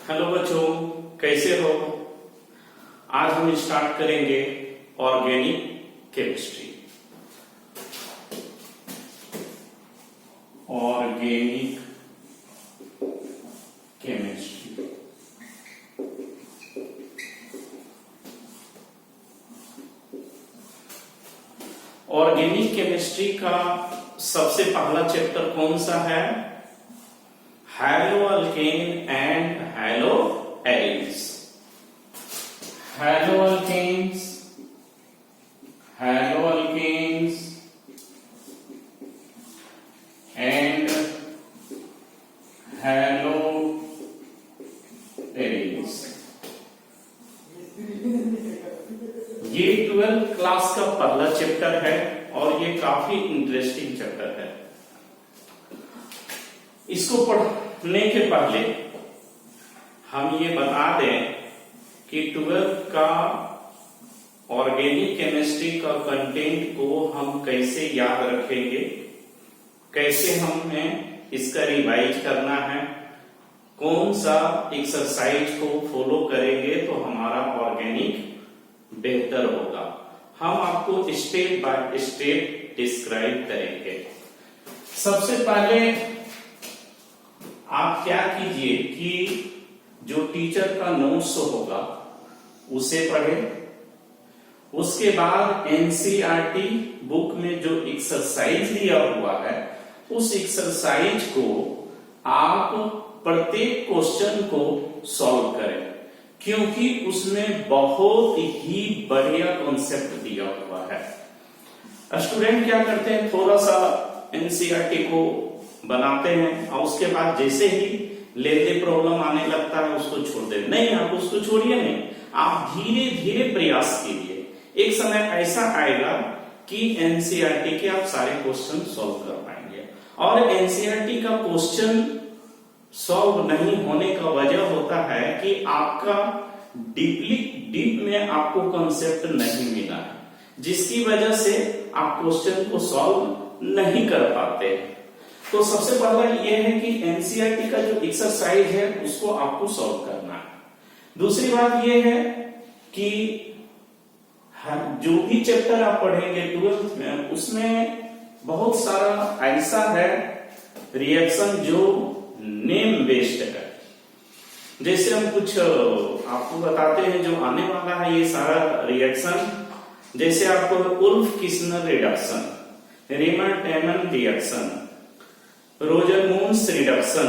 Hello बच्चों, कैसे हो। आज हम स्टार्ट करेंगे organic chemistry. Organic chemistry organic chemistry का सबसे पहला चैप्टर कौन सा है? Haloalkane and haloarenes. Haloalkanes, haloalkanes and haloarenes. ये 12th क्लास का पहला चैप्टर है और ये काफी इंटरेस्टिंग चैप्टर है। इसको पढ़ने के पहले हम ये बता दें कि 12th का ऑर्गेनिक केमिस्ट्री का कंटेंट को हम कैसे याद रखेंगे, कैसे हमें इसका रिवाइज करना है, कौन सा एक्सरसाइज को फॉलो करेंगे तो हमारा ऑर्गेनिक बेहतर होगा। हम आपको स्टेप बाय स्टेप डिस्क्राइब करेंगे। सबसे पहले आप क्या कीजिए कि जो टीचर का नोट्स होगा उसे पढ़ें। उसके बाद एनसीईआरटी बुक में जो एक्सरसाइज दिया हुआ है उस एक्सरसाइज को आप प्रत्येक क्वेश्चन को सॉल्व करें, क्योंकि उसमें बहुत ही बढ़िया कॉन्सेप्ट दिया हुआ है। स्टूडेंट क्या करते हैं, थोड़ा सा एनसीईआरटी को बनाते हैं और उसके बाद जैसे ही लेते प्रॉब्लम आने लगता है उसको छोड़ देते। नहीं, आप उसको छोड़िए नहीं, आप धीरे धीरे प्रयास कीजिए। एक समय ऐसा आएगा कि एनसीईआरटी के आप सारे क्वेश्चन सॉल्व कर पाएंगे। और एनसीईआरटी का क्वेश्चन सॉल्व नहीं होने का वजह होता है कि आपका डीप में आपको कॉन्सेप्ट नहीं मिला है, जिसकी वजह से आप क्वेश्चन को सॉल्व नहीं कर पाते। तो सबसे पहला यह है कि एनसीईआरटी का जो एक्सरसाइज है उसको आपको सॉल्व करना है। दूसरी बात यह है कि जो भी चैप्टर आप पढ़ेंगे 12th में, उसमें बहुत सारा ऐसा है रिएक्शन जो नेम बेस्ड है। जैसे हम कुछ आपको बताते हैं जो आने वाला है ये सारा रिएक्शन, जैसे आपको Wolff Kishner reduction, Reimer Tiemann reaction, Rosenmund reduction,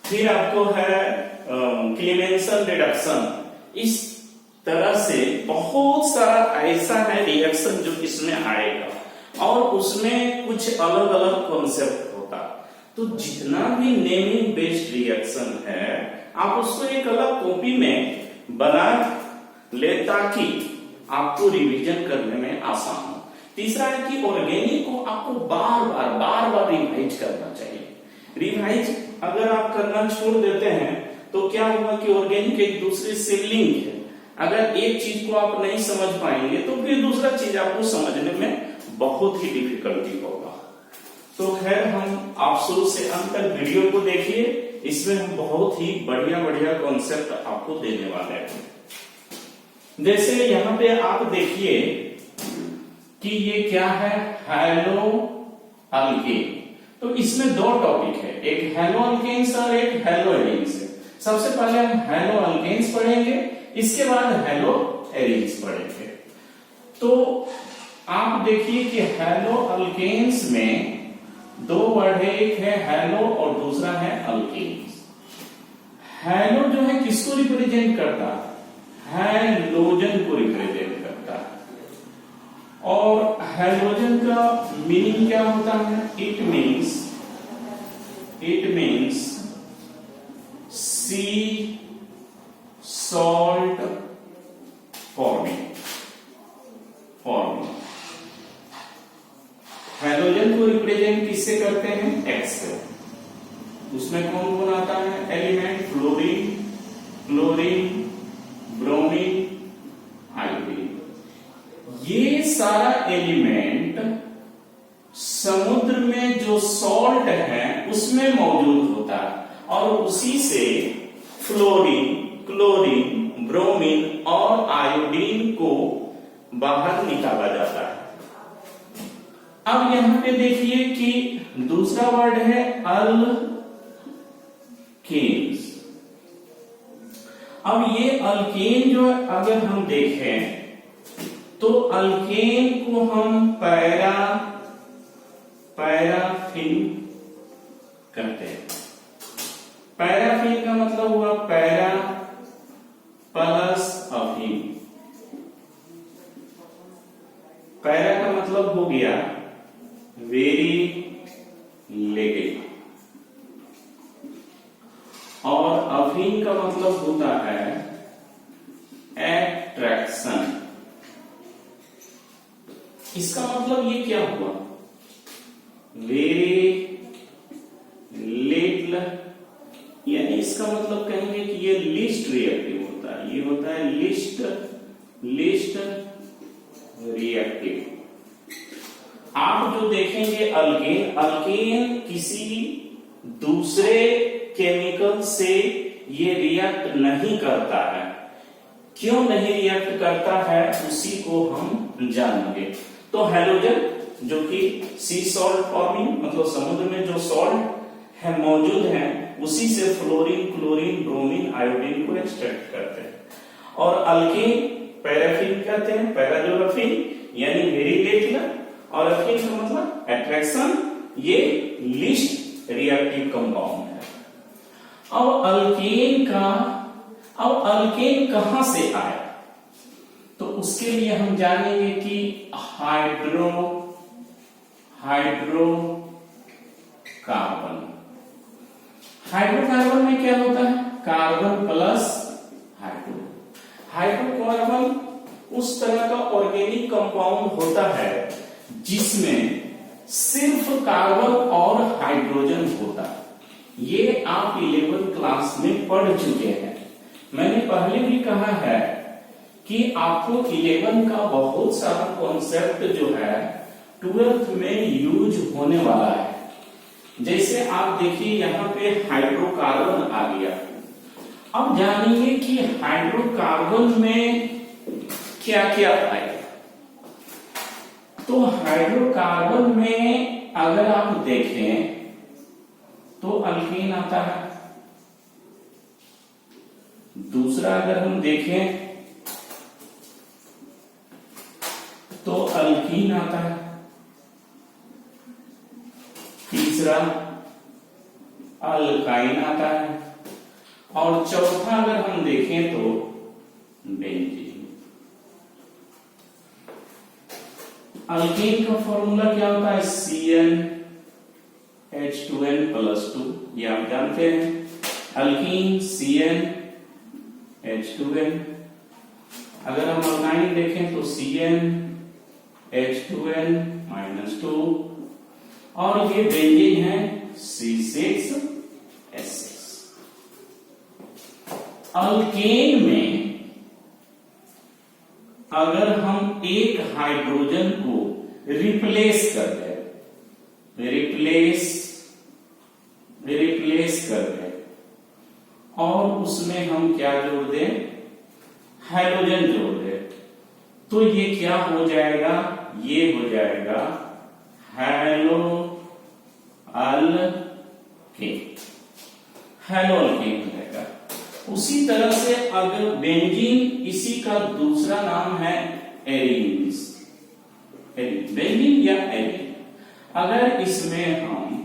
फिर आपको है क्लीमेंसन रिडक्शन। इस तरह से बहुत सारा ऐसा है रिएक्शन जो इसमें आएगा और उसमें कुछ अलग अलग कॉन्सेप्ट होता। तो जितना भी नेमिंग बेस्ड रिएक्शन है आप उसको एक अलग कॉपी में बना ले ताकि आपको रिवीजन करने में आसान हो। तीसरा है कि ऑर्गेनिक को आपको बार बार रिवाइज करना चाहिए। रिवाइज अगर आप करना छोड़ देते हैं तो क्या होगा कि ऑर्गेनिक एक दूसरे से लिंक है। अगर एक चीज को आप नहीं समझ पाएंगे तो फिर दूसरा चीज आपको समझने में बहुत ही डिफिकल्टी होगा। तो खैर, हम आप शुरू से अंत तक वीडियो को देखिए, इसमें हम बहुत ही बढ़िया कॉन्सेप्ट आपको देने वाले हैं। जैसे यहाँ पे आप देखिए कि ये क्या है, हैलो अल्केन। तो इसमें दो टॉपिक है, एक हैलो अल्केन्स और एक हैलो एरिन्स है। सबसे पहले हम हैलो अल्केन्स पढ़ेंगे, इसके बाद हैलो एरिन्स पढ़ेंगे। तो आप देखिए कि हैलो अल्केन्स में दो वर्ड है, एक है हैलो और दूसरा है अल्केन्स। हैलो जो है किसको रिप्रेजेंट करता है? हैलोजन को रिप्रेजेंट करता है। और हैलोजन का मीनिंग क्या होता है? It means C salt forming. Halogen को रिप्रेजेंट किससे करते हैं? एक्स से। उसमें कौन कौन आता है एलिमेंट? Chlorine, bromine, iodine. ये सारा एलिमेंट समुद्र में जो सॉल्ट है उसमें मौजूद होता है और उसी से फ्लोरीन, क्लोरीन, ब्रोमीन और आयोडीन को बाहर निकाला जाता है। अब यहां पे देखिए कि दूसरा वर्ड है अल्केन्स। अब ये अल्केन जो है, अगर हम देखें तो अल्केन को हम पैराफिन कहते हैं। पैराफिन का मतलब हुआ पैरा प्लस अफीन। पैरा का मतलब हो गया वेरी लेटेड, और अफीन का मतलब होता है एट्रैक्शन। इसका मतलब ये क्या हुआ, वेरी लिटिल, यानी इसका मतलब कहेंगे कि ये लिस्ट रिएक्टिव होता है। ये होता है लिस्ट रिएक्टिव। आप जो देखेंगे अल्केन किसी दूसरे केमिकल से ये रिएक्ट नहीं करता है। क्यों नहीं रिएक्ट करता है उसी को हम जानेंगे। तो हैलोजन जो कि सी सॉल्ट फॉर्मिंग, मतलब समुद्र में जो सॉल्ट है मौजूद है, उसी से फ्लोरीन, क्लोरीन, ब्रोमीन, आयोडीन को एक्सट्रैक्ट करते हैं। और अल्केन पैराफिन कहते हैं, पैरा जो अफीन यानी वेरी लेटलर, और अफीन का मतलब एट्रैक्शन, ये लिस्ट रिएक्टिव कंपाउंड है। अब अल्केन कहां से आया, तो उसके लिए हम जानेंगे कि हाइड्रोकार्बन में क्या होता है, कार्बन प्लस हाइड्रोकार्बन उस तरह का ऑर्गेनिक कंपाउंड होता है जिसमें सिर्फ कार्बन और हाइड्रोजन होता है। ये आप 11th क्लास में पढ़ चुके हैं। मैंने पहले भी कहा है कि आपको 11 का बहुत सारा कॉन्सेप्ट जो है 12th में यूज होने वाला है। जैसे आप देखिए यहां पे हाइड्रोकार्बन आ गया। अब जानेंगे कि हाइड्रोकार्बन में क्या क्या आएगा। तो हाइड्रोकार्बन में अगर आप देखें तो अल्कीन आता है। दूसरा अगर हम देखें तो अल्कीन आता है। तीसरा अल्काइन आता है। और चौथा अगर हम देखें तो बेंजीन। अल्कीन का फॉर्मूला क्या होता है, CnH2n+2। ये आप जानते हैं। Alkyne CnH2n। अगर हम अल्काइन देखें तो CnH2n-2, और ये बेंजीन है C6H6। अल्केन में अगर हम एक हाइड्रोजन को रिप्लेस कर दें, और उसमें हम क्या जोड़ दें, हाइड्रोजन जोड़ दें, तो ये क्या हो जाएगा, ये हो जाएगा हैलोअल्केन हो जाएगा। उसी तरह से अगर बेंजीन, इसी का दूसरा नाम है एरीन, बेंजीन या एरीन। अगर इसमें हम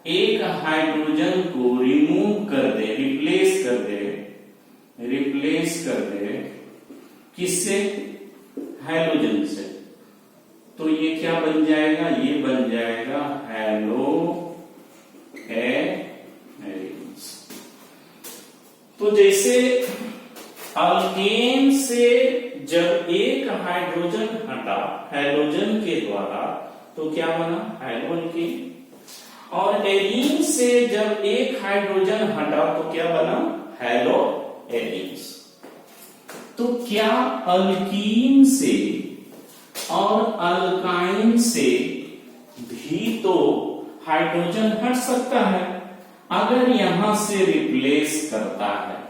एक हाइड्रोजन को रिमूव कर दे, रिप्लेस कर दे किससे, हाइड्रोजन से, तो ये क्या बन जाएगा, ये बन जाएगा हैलोएरीन्स। तो जैसे अल्केन से जब एक हाइड्रोजन हटा हैलोजन के द्वारा तो क्या बना, हैलोअल्केन। और एरीन से जब एक हाइड्रोजन हटा तो क्या बना, हैलोएरीन्स। तो क्या अल्कीन से और अल्काइन से भी तो हाइड्रोजन हट सकता है। अगर यहां से रिप्लेस करता है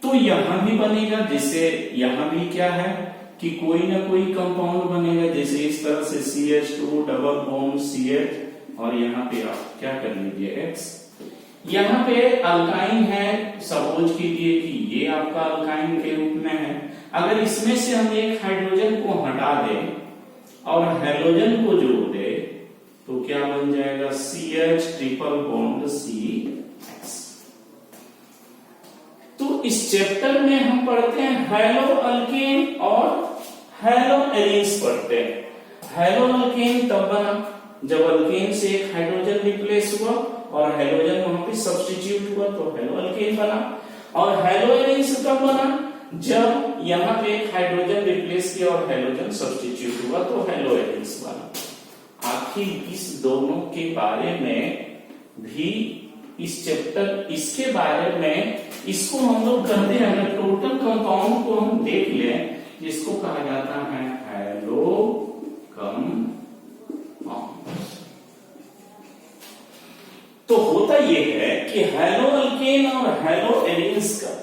तो यहां भी बनेगा। जैसे यहां भी क्या है कि कोई ना कोई कंपाउंड बनेगा, जैसे इस तरह से CH2 डबल बॉन्ड CH, और यहाँ पे आप क्या कर लीजिए X। यहाँ पे अल्काइन है, सपोज कीजिए कि ये आपका अल्काइन के रूप में है। अगर इसमें से हम एक हाइड्रोजन को हटा दें और हेलोजन को जोड़ दे तो क्या बन जाएगा, CH ट्रिपल बॉन्ड CX। तो इस चैप्टर में हम पढ़ते हैं हेलो अल्केन और हेलो एरीन्स पढ़ते हैं। हेलो अल्केन तब बना जब अल्केन से एक हाइड्रोजन रिप्लेस हुआ और हेलोजन वहां पे सब्स्टिट्यूट हुआ तो हेलो अल्केन बना। और हेलो एरीन्स तब बना जब यहां पे एक हाइड्रोजन रिप्लेस किया और हेलोजन सब्स्टिट्यूट हुआ तो हेलो एरीन्स बना। आखिर इस दोनों के बारे में भी इस चैप्टर, इसके बारे में इसको हम लोग कहते हैं, अगर टोटल कंपाउंड को हम देख लें जिसको कहा जाता है हेलो कंपाउंड। तो होता यह है कि हेलो अल्केन और हेलो एरीन्स का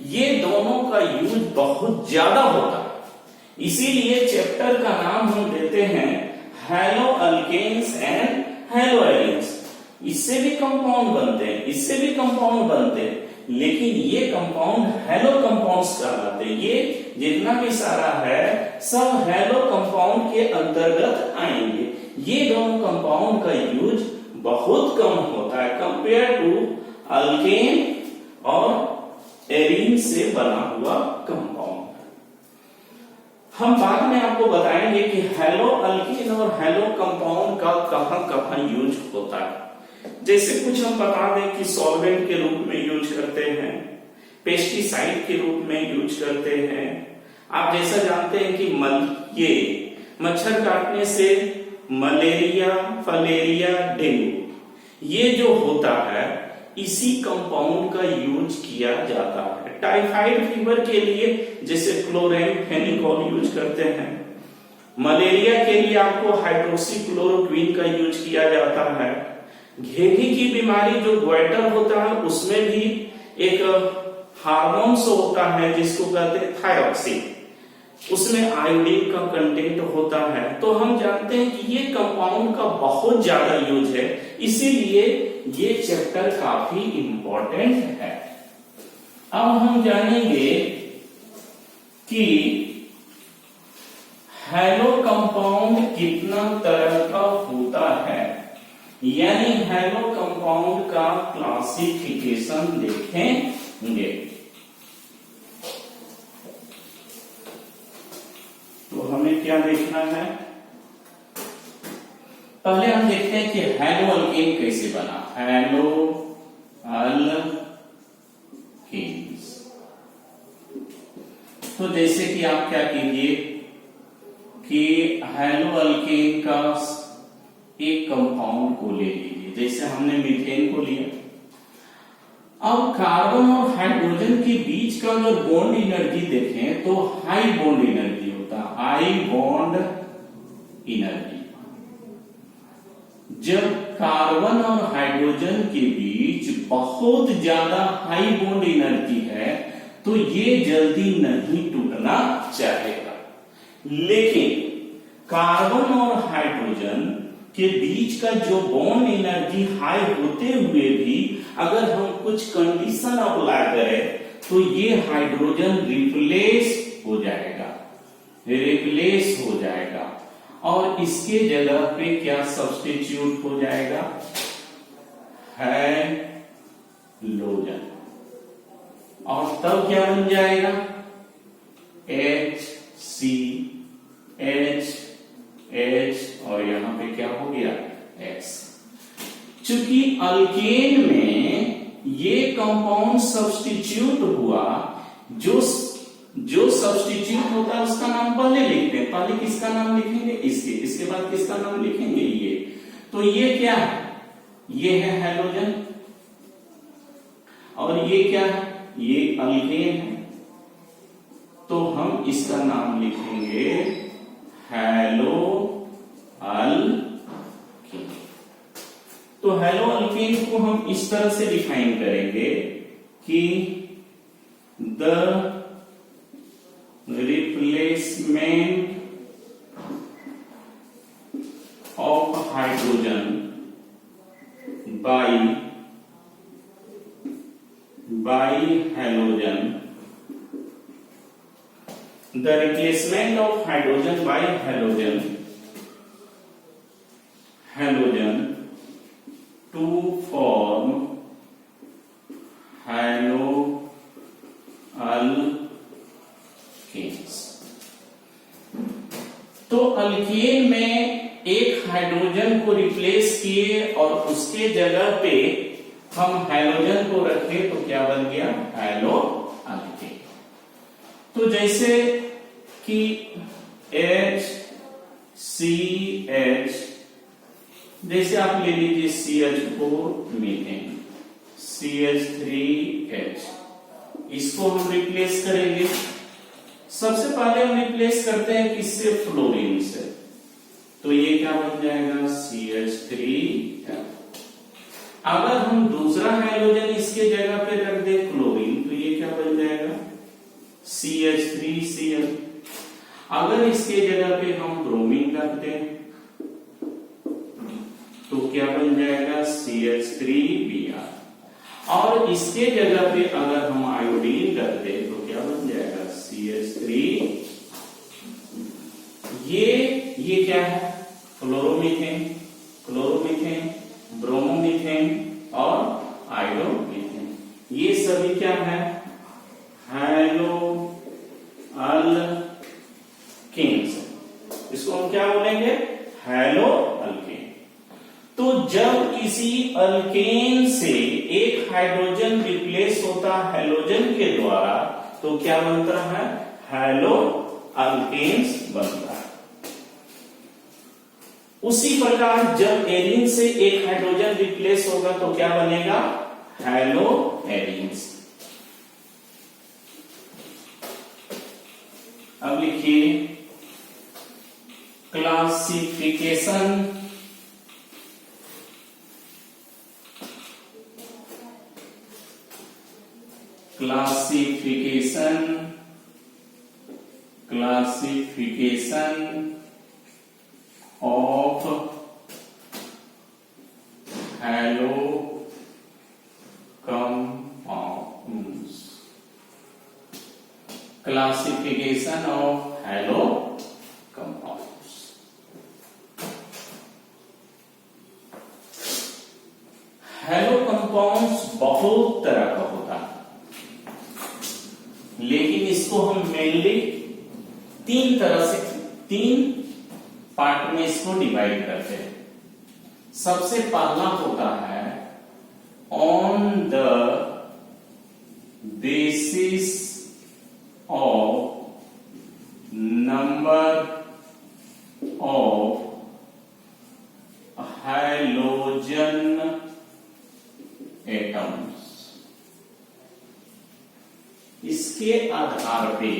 ये दोनों का यूज बहुत ज्यादा होता है, इसीलिए चैप्टर का नाम हम देते हैं haloalkanes and haloarenes. इससे भी कंपाउंड बनते हैं, इससे भी कंपाउंड बनते हैं, लेकिन ये कंपाउंड हेलो कंपाउंड्स कहलाते हैं। ये जितना भी सारा है सब हेलो कंपाउंड के अंतर्गत आएंगे। ये दोनों कंपाउंड का यूज बहुत कम होता है कंपेयर टू अल्केन और एरीन से बना हुआ कंपाउंड। हम बाद में आपको बताएंगे कि हेलो अल्कीन और हेलो कंपाउंड का कहां कहां यूज होता है। जैसे कुछ हम बता दें कि सॉल्वेंट के रूप में यूज करते हैं, पेस्टिसाइड के रूप में यूज करते हैं। आप जैसा जानते हैं कि ये मच्छर काटने से मलेरिया, फलेरिया, डेंगू ये जो होता है इसी कंपाउंड का यूज किया जाता है। टाइफाइड फीवर के लिए जैसे क्लोरेमफेनिकोल यूज करते हैं। मलेरिया के लिए आपको हाइड्रोक्सीक्लोरोक्विन का यूज किया जाता है। घेघी की बीमारी जो ग्वाइटर होता है उसमें भी एक हार्मोन्स होता है जिसको कहते हैं थायरॉक्सिन, उसमें आयोडीन का कंटेंट होता है। तो हम जानते हैं कि ये कंपाउंड का बहुत ज्यादा यूज है, इसीलिए ये चैप्टर काफी इंपॉर्टेंट है। अब हम जानेंगे कि हेलो कंपाउंड कितना तरह का होता है, यानी हेलो कंपाउंड का क्लासिफिकेशन देखेंगे। तो हमें क्या देखना है, पहले हम देखते हैं कि हेलो अल्केन कैसे बना। हेलो अल्केन्स, तो जैसे कि आप क्या कीजिए कि हेलो अल्केन का एक कंपाउंड को ले लीजिए, जैसे हमने मीथेन को लिया। अब कार्बन और हाइड्रोजन के बीच का अगर बॉन्ड एनर्जी देखें तो हाई बॉन्ड एनर्जी होता है, हाई बॉन्ड एनर्जी। जब कार्बन और हाइड्रोजन के बीच बहुत ज्यादा हाई बॉन्ड एनर्जी है तो ये जल्दी नहीं टूटना चाहेगा, लेकिन कार्बन और हाइड्रोजन के बीच का जो बॉन्ड एनर्जी हाई होते हुए भी अगर हम कुछ कंडीशन अप्लाई करें तो ये हाइड्रोजन रिप्लेस हो जाएगा, रिप्लेस हो जाएगा और इसके जगह पे क्या सब्स्टिट्यूट हो जाएगा, हाइड्रोजन। और तब क्या बन जाएगा, HCH और यहां पे क्या हो गया, X। चूंकि अल्केन में ये कंपाउंड सब्स्टिट्यूट हुआ, जो सब्स्टिट्यूट होता है उसका नाम पहले लिखते हैं। पहले किसका नाम लिखेंगे, इसके बाद किसका नाम लिखेंगे, ये। तो ये क्या है, ये है हेलोजन और ये क्या है, ये अल्केन है। तो हम इसका नाम लिखेंगे हेलो अल्केन। तो तो हेलो अल्केन को हम इस तरह से डिफाइन करेंगे कि the replacement of hydrogen bye halogen, the replacement of hydrogen by halogen to form haloalkanes। तो अल्केन में एक हाइड्रोजन को रिप्लेस किए और उसके जगह पे हम हैलोजन को रखे तो क्या बन गया, हैलो अल्केन। तो जैसे कि HCH, जैसे आप ले लीजिए CH4 मीथेन, CH3H, इसको हम रिप्लेस करेंगे। सबसे पहले हम रिप्लेस करते हैं किससे, फ्लोरीन से, तो ये क्या बन जाएगा, CH3F। अगर हम दूसरा हाइड्रोजन इसके जगह पे रख दे क्लोरीन, तो ये क्या बन जाएगा, CH3Cl। अगर इसके जगह पे हम ब्रोमीन रख दें तो क्या बन जाएगा, CH3Br। और इसके जगह पे अगर हम आयोडीन रख दें तो क्या बन जाएगा, CH3। ये क्या है, क्लोरोमीथेन, ब्रोमोमीथेन और आयोडोमीथेन, ये सभी क्या है, हैलोअल्केन्स। इसको हम क्या बोलेंगे, हैलोअल्केन। तो जब किसी अल्केन से एक हाइड्रोजन रिप्लेस होता है हैलोजन के द्वारा तो क्या बनता है, हैलोअल्केन्स बनता है। उसी प्रकार जब एरिन से एक हाइड्रोजन रिप्लेस होगा तो क्या बनेगा, हैलो एरिन्स। अब लिखिए classification of halo compounds, classification of halo compounds। Hello compounds बहुत तरह का होता है, लेकिन इसको हम मेनली तीन पार्ट में इसको डिवाइड करते हैं। सबसे पहला होता है on the basis of number of halogen atoms. इसके आधार पे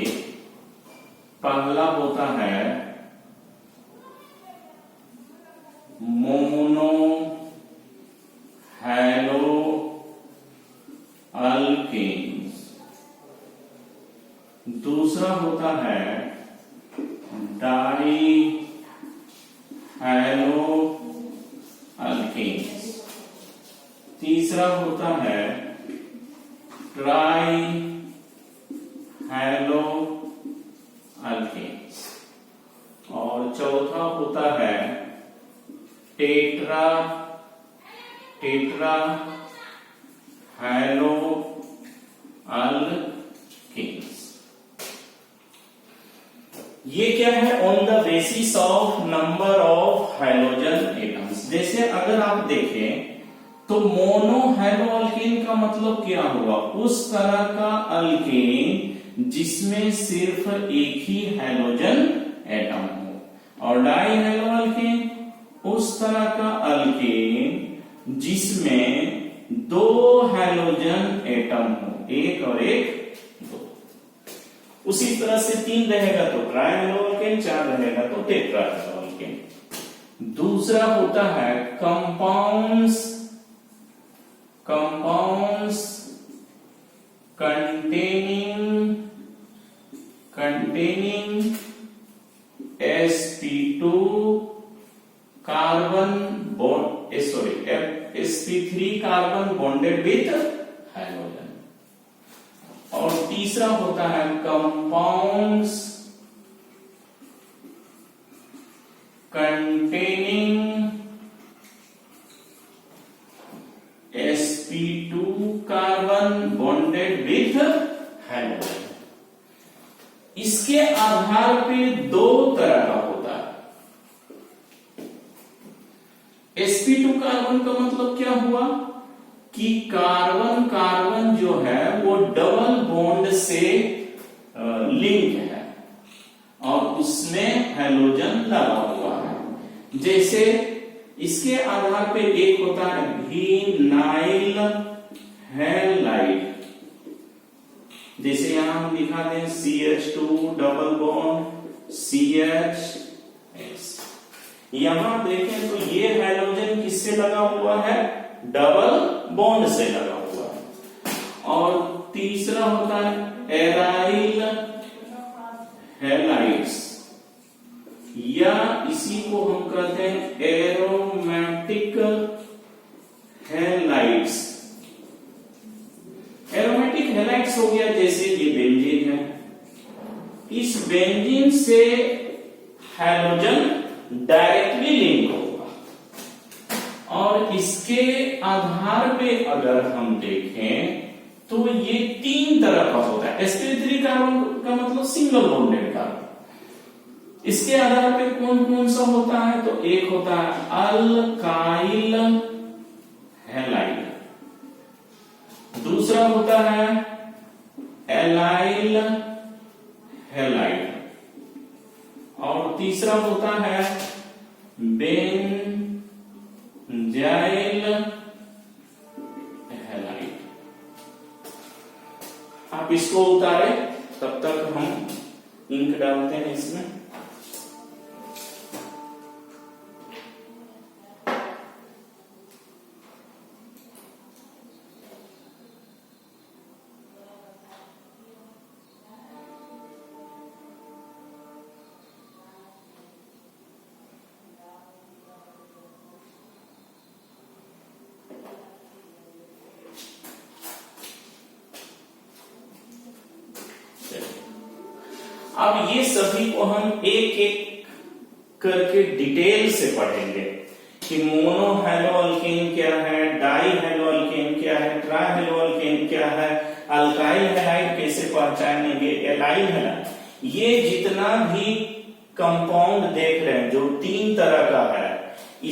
पहला होता है मोनो हैलो अल्केन्स, दूसरा होता है डाई हैलो अल्केन्स, तीसरा होता है ट्राई हैलो अल्केन्स और चौथा होता है टेट्रा हैलो अल्केन्स। ये क्या है, on the basis of number of halogen atoms. जैसे अगर आप देखें तो मोनो हैलो अल्केन का मतलब क्या हुआ, उस तरह का अल्केन जिसमें सिर्फ एक ही हैलोजन एटम हो, और डाई हैलो अल्केन उस तरह का अल्केन जिसमें दो हैलोजन एटम हो, एक और एक दो। उसी तरह से 3 रहेगा तो ट्राई हैलो अल्केन, 4 रहेगा तो टेट्रा हैलो अल्केन। दूसरा होता है compounds compounds containing sp2 carbon bond sp3 carbon bonded with halogen। और तीसरा होता है compounds containing sp2 carbon bonded with halogen। इसके आधार पे दो तरह का होता है। sp2 कार्बन का मतलब क्या हुआ कि कार्बन कार्बन जो है वो डबल बॉन्ड से लिंक है और उसमें हैलोजन लगा हुआ है। जैसे इसके आधार पे एक होता है विनाइल हैलाइड, जैसे यहां हम दिखा दें CH2 डबल बॉन्ड CH। यहां देखें तो ये हैलोजन किससे लगा हुआ है? डबल बॉन्ड से लगा हुआ है। और तीसरा होता है एराइल हैलाइड्स, या इसी को हम कहते हैं एरोमेटिक हैलाइड्स। एरोमेटिक हैलाइड्स हो गया जैसे ये बेंजीन है, इस बेंजीन से हैलोजन डायरेक्टली लिंक होगा। और इसके आधार पे अगर हम देखें तो ये तीन तरह का होता है। sp3 कार्बन का मतलब सिंगल बॉन्डेड कार्बन। इसके आधार पे कौन कौन सा होता है? तो एक होता है अल्काइल हैलाइड, दूसरा होता है एलाइल हैलाइड, और तीसरा होता है बेंजाइल हैलाइड। आप इसको उतारे, तब तक हम इंक डालते हैं इसमें। अब ये सभी को हम एक एक करके डिटेल से पढ़ेंगे कि मोनो हैलोअल्केन क्या है, डाई हैलोअल्केन क्या है, ट्राई हैलोअल्केन क्या है, अल्काइल हैलाइड कैसे पहचानेंगे, एलाइल हैलाइड। ये जितना भी कंपाउंड देख रहे हैं जो तीन तरह का है,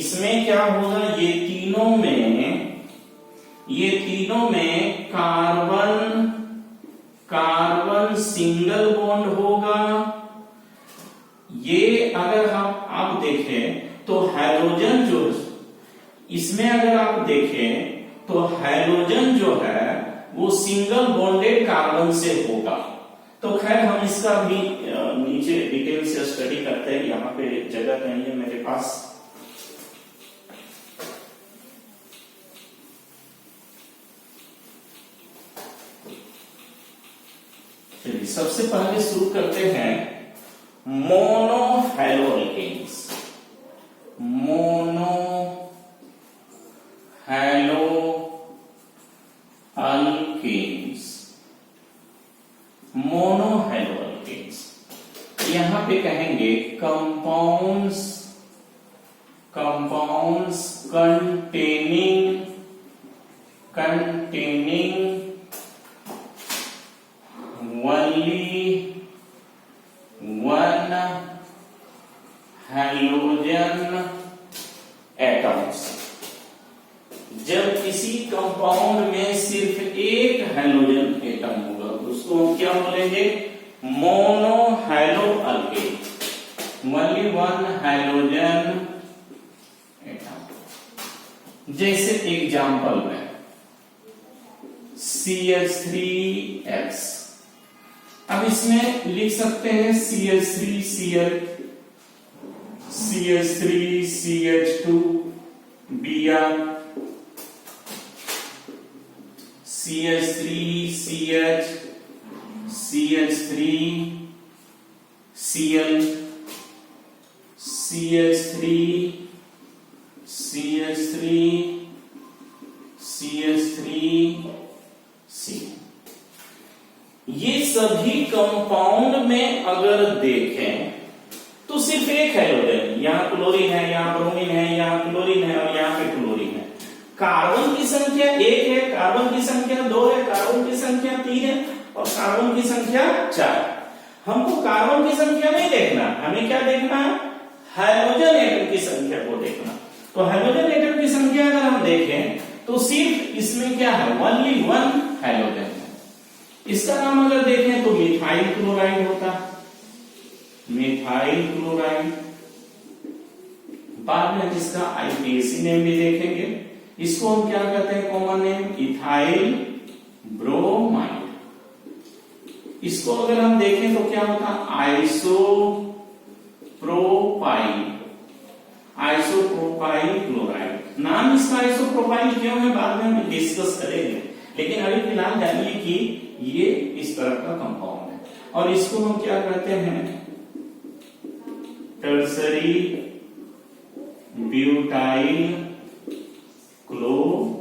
इसमें क्या होगा, ये तीनों में कार्बन सिंगल बॉन्ड होगा। ये अगर आप देखें तो हैलोजन जो इसमें अगर आप देखें तो हैलोजन जो है वो सिंगल बॉन्डेड कार्बन से होगा। तो खैर हम इसका भी नीचे डिटेल से स्टडी करते हैं। यहाँ पे जगह नहीं है मेरे पास। सबसे पहले शुरू करते हैं मोनो हैलोअल्केन्स। मोनो हैलोअल्केन्स यहां पे कहेंगे compounds containing only one halogen atoms। जब किसी कंपाउंड में सिर्फ एक हैलोजन एटम होगा तो उसको हम क्या बोलेंगे, mono haloalkane, only one halogen atom. जैसे एग्जांपल में CH3X, अब इसमें लिख सकते हैं CH3CH2 Br CH3 CH CH3 Cl CH3 CH3 CH3 C। ये सभी कंपाउंड में अगर देखें तो सिर्फ एक हैलोजन, यहाँ क्लोरीन है, यहाँ ब्रोमीन है, यहाँ क्लोरीन है और यहाँ पे क्लोरीन है। कार्बन की संख्या 1 है, कार्बन की संख्या 2 है, कार्बन की संख्या 3 है और कार्बन की संख्या 4। हमको कार्बन की संख्या नहीं देखना, हमें क्या देखना है, हाइड्रोजन एटम की संख्या को देखना। तो हाइड्रोजन एटम की संख्या अगर हम देखें तो सिर्फ इसमें क्या है, ओनली 1 हाइड्रोजन है। इसका नाम अगर देखें तो मिथाइल क्लोराइड होता है, मिथाइल क्लोराइड। बाद में जिसका आईपीएसी नेम भी देखेंगे, इसको हम क्या कहते हैं, कॉमन नेम इथाइल ब्रोमाइड। इसको अगर हम देखें तो क्या होता है, आइसोप्रोपाइल, आइसोप्रोपाइल क्लोराइड। नाम इसका आइसोप्रोपाइल क्यों है बाद में हम डिस्कस करेंगे, लेकिन अभी फिलहाल जानिए कि ये इस तरह का कंपाउंड है। और इसको हम क्या कहते हैं, टर्सरी ब्यूटाइल क्लोराइड।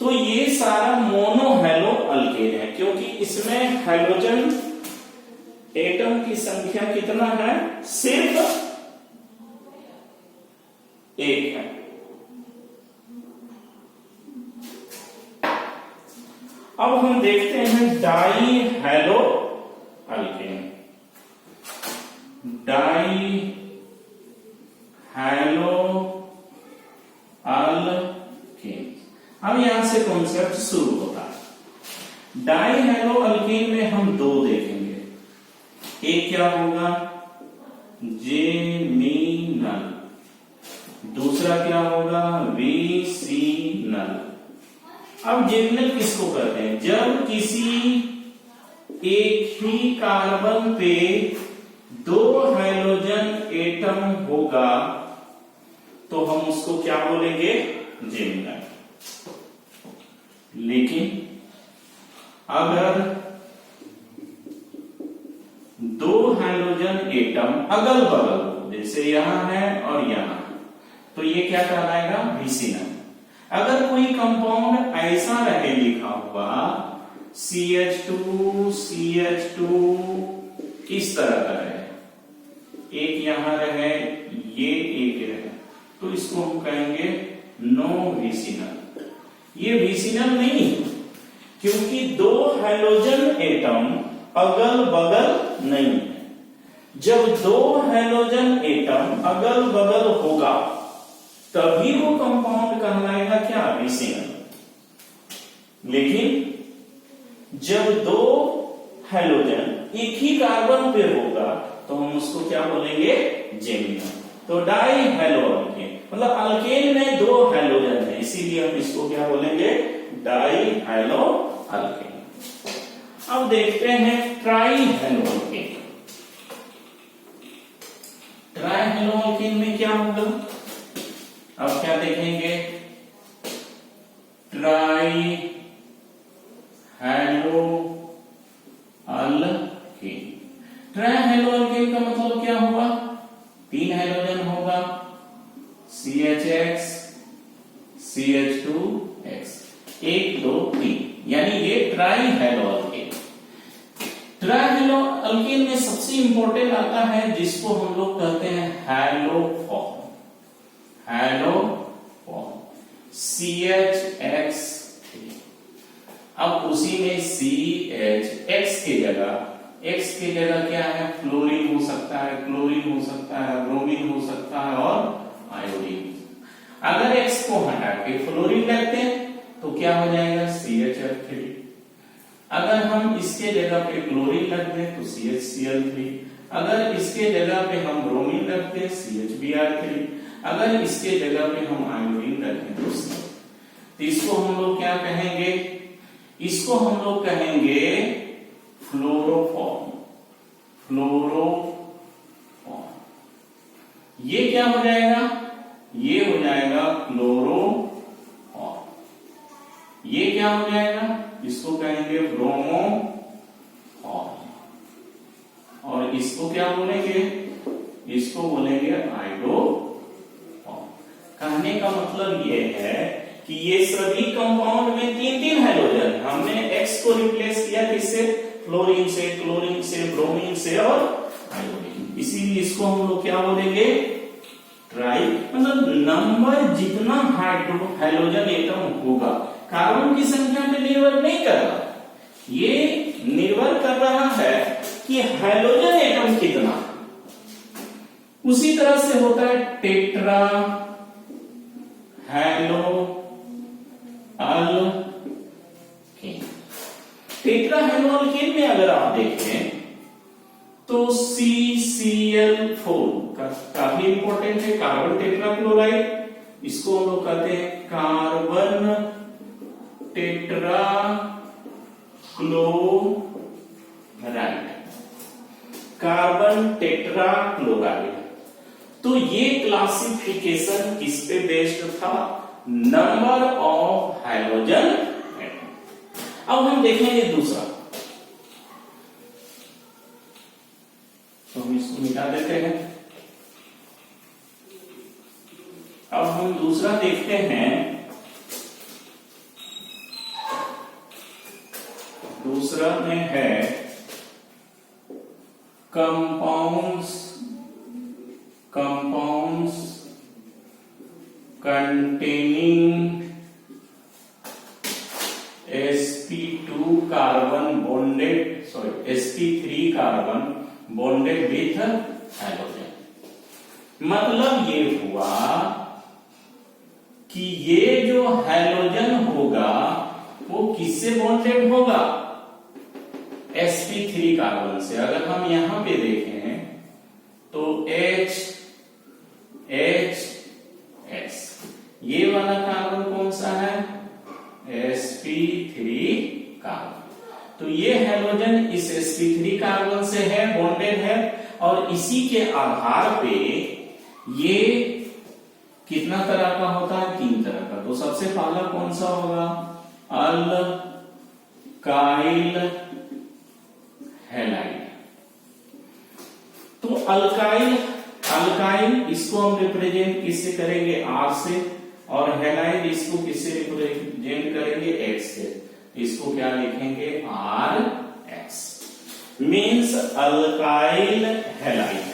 तो ये सारा मोनोहैलो अल्केन है, क्योंकि इसमें हाइड्रोजन एटम की संख्या कितना है, सिर्फ 1 है। अब हम देखते हैं dihaloalkane, dihaloalkane. अब यहां से कॉन्सेप्ट शुरू होता है। डाई हैलो अल्केन में हम 2 देखेंगे, एक क्या होगा, जेमिनल, दूसरा क्या होगा, विसिनल। अब जेमिनल किसको कहते हैं, जब किसी एक ही कार्बन पे 2 हाइड्रोजन एटम होगा तो हम उसको क्या बोलेंगे, जेमिनल। लेकिन अगर 2 हाइड्रोजन एटम अगल बगल हो, जैसे यहां है और यहां, तो ये क्या कहलाएगा, विसिनल। अगर कोई कंपाउंड ऐसा रहे लिखा हुआ CH2 CH2 इस तरह का रहे, एक यहां रहे, ये एक रहे, तो इसको हम कहेंगे नो विसिनल। ये विसिनल नहीं, क्योंकि 2 हाइड्रोजन एटम अगल बगल नहीं है। जब 2 हाइड्रोजन एटम अगल बगल होगा तभी वो कंपाउंड कहलाएगा क्या, विसिनल। लेकिन जब 2 हाइड्रोजन एक ही कार्बन पे होगा तो हम उसको क्या बोलेंगे, जेमिनल। तो डाई हैलो अल्केन मतलब अल्केन में 2 हाइड्रोजन है, इसीलिए हम इसको क्या बोलेंगे, डाई हैलो अल्केन। अब देखते हैं try hello alkane. Try hello alkane में क्या होगा, अब क्या देखेंगे, try hello alkane. Try hello alkane का मतलब क्या हुआ, 3 हाइड्रोजन होगा, CHX CH2X 1 2 3, यानी ये try hello alkane. Try hello alkane में सबसे इंपॉर्टेंट आता है जिसको हम लोग कहते हैं हैलोफॉर्म, हैलोफॉर्म CHX3। अब उसी में CH X की जगह क्या है, फ्लोरीन हो सकता है, क्लोरीन हो सकता है, ब्रोमीन हो सकता है और आयोडीन। अगर X को हटा के फ्लोरीन रखते हैं तो क्या हो जाएगा, CHF3। अगर हम इसके जगह पे क्लोरीन रख दें तो CHCl3। अगर इसके जगह पे हम ब्रोमीन रख दें CHBr3। अगर इसके जगह पे हम आयोडीन रखें तो इसको हम लोग क्या कहेंगे, इसको हम लोग कहेंगे फ्लोरोफॉर्म, फ्लोरोफॉर्म। ये क्या हो जाएगा, ये हो जाएगा क्लोरोफॉर्म। क्या हो जाएगा, इसको कहेंगे ब्रोमो और इसको क्या बोलेंगे, इसको बोलेंगे आयोडो। कहने का मतलब ये है कि ये सभी कंपाउंड में तीन तीन हाइड्रोजन, हमने एक्स को रिप्लेस किया किससे, फ्लोरीन से, क्लोरीन से, ब्रोमीन से और आयोडीन, इसीलिए इसको हम लोग क्या बोलेंगे, ट्राई। मतलब नंबर जितना हाइड्रोजन एटम होगा कार्बन की संख्या पे निर्भर नहीं कर रहा, ये निर्भर कर रहा है कि हाइड्रोजन एटम कितना। उसी तरह से होता है tetra hello alkane. Tetra hello alkane में अगर आप देखें तो CCl4 काफी इंपॉर्टेंट है, कार्बन टेट्राक्लोराइड, इसको हम लोग कहते हैं carbon tetra chloride, carbon tetra chloride. तो ये क्लासिफिकेशन किस पे बेस्ड था, नंबर ऑफ हाइड्रोजन एटम। अब हम देखेंगे दूसरा, तो हम इसको मिटा देते हैं। अब हम दूसरा देखते हैं, दूसरा में है compounds containing sp2 carbon bonded, sp3 carbon bonded with hydrogen। मतलब ये हुआ कि ये जो हाइड्रोजन होगा वो किससे बॉन्डेड होगा, sp3 कार्बन से। अगर हम यहां पे देखें तो H ये वाला कार्बन कौन सा है, sp3 कार्बन। तो ये हाइड्रोजन इस sp3 कार्बन से है, बॉन्डेड है, और इसी के आधार पे ये कितना तरह का होता है, तीन तरह का। तो सबसे पहला कौन सा होगा, अल्काइल हैलाइड। तो अल्काइल इसको हम रिप्रेजेंट किससे करेंगे, R से, और हैलाइड इसको किससे रिप्रेजेंट करेंगे, X से। इसको क्या लिखेंगे, RX, मीन्स अल्काइल हैलाइड।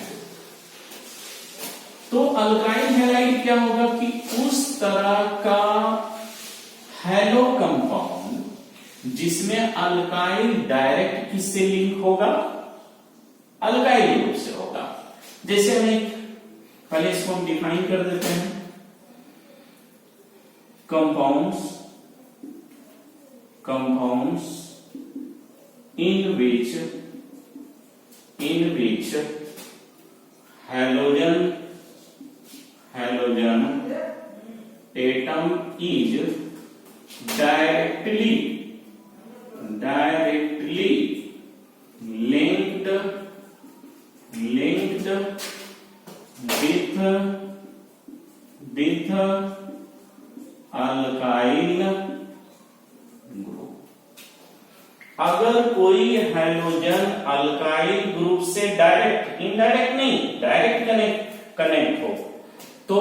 तो अल्काइल हैलाइड क्या होगा कि उस तरह का हैलो कंपाउंड जिसमें अल्काइल डायरेक्ट किससे लिंक होगा, अल्काइल ग्रुप से होगा। जैसे हमें पहले इसको हम डिफाइन कर देते हैं, compounds in which halogen atom is directly linked with alkyl group. अगर कोई हाइड्रोजन अल्काइल ग्रुप से डायरेक्ट, इनडायरेक्ट नहीं, डायरेक्ट कनेक्ट हो तो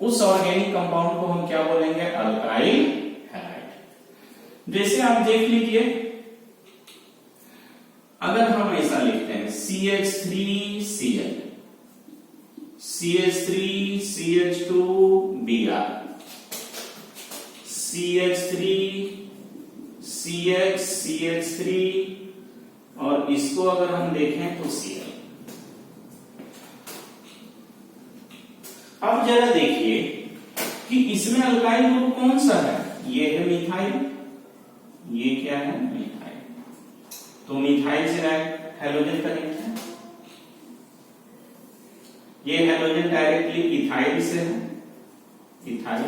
उस ऑर्गेनिक कंपाउंड को हम क्या बोलेंगे, अल्काइल हैलाइड। जैसे आप देख लीजिए, अगर हम ऐसा लिखते हैं CH3Cl, CH3CH2Br, CH3CH3 और इसको अगर हम देखें तो Cl। अब जरा देखिए कि इसमें अल्काइल ग्रुप कौन सा है, ये है मिथाइल, ये क्या है, मिथाइल। तो मिथाइल से हाइड्रोजन कनेक्ट है, ये हाइड्रोजन डायरेक्टली इथाइल से है, इथाइल।